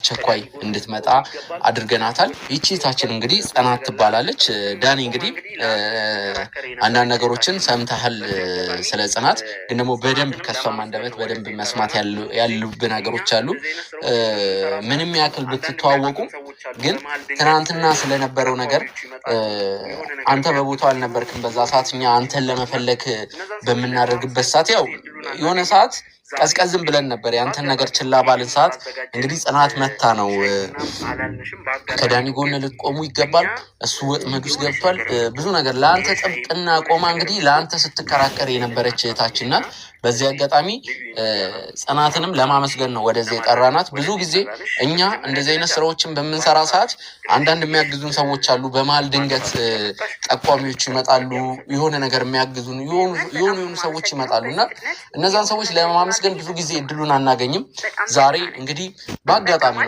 በአስቸኳይ እንድትመጣ አድርገናታል። ይቺ ታችን እንግዲህ ጽናት ትባላለች። ዳኒ እንግዲህ አንዳንድ ነገሮችን ሰምተሃል ስለ ጽናት፣ ግን ደግሞ በደንብ ከሷም አንደበት በደንብ መስማት ያሉብን ነገሮች አሉ። ምንም ያክል ብትተዋወቁ ግን ትናንትና ስለነበረው ነገር አንተ በቦታው አልነበርክም። በዛ ሰዓት እኛ አንተን ለመፈለግ በምናደርግበት ሰዓት ያው የሆነ ሰዓት ቀዝቀዝም ብለን ነበር። ያንተን ነገር ችላ ባልን ሰዓት እንግዲህ ጽናት መታ ነው ከዳኒ ጎን ልትቆሙ ይገባል፣ እሱ ወጥመድ ውስጥ ገብቷል፣ ብዙ ነገር ለአንተ ጥብቅና ቆማ እንግዲህ ለአንተ ስትከራከር የነበረች እህታችን ናት። በዚህ አጋጣሚ ጽናትንም ለማመስገን ነው ወደዚህ የጠራናት። ብዙ ጊዜ እኛ እንደዚህ አይነት ስራዎችን በምንሰራ ሰዓት አንዳንድ የሚያግዙን ሰዎች አሉ። በመሀል ድንገት ጠቋሚዎች ይመጣሉ፣ የሆነ ነገር የሚያግዙን የሆኑ ሰዎች ይመጣሉ እና እነዛን ሰዎች ለማመስገን ብዙ ጊዜ እድሉን አናገኝም። ዛሬ እንግዲህ በአጋጣሚ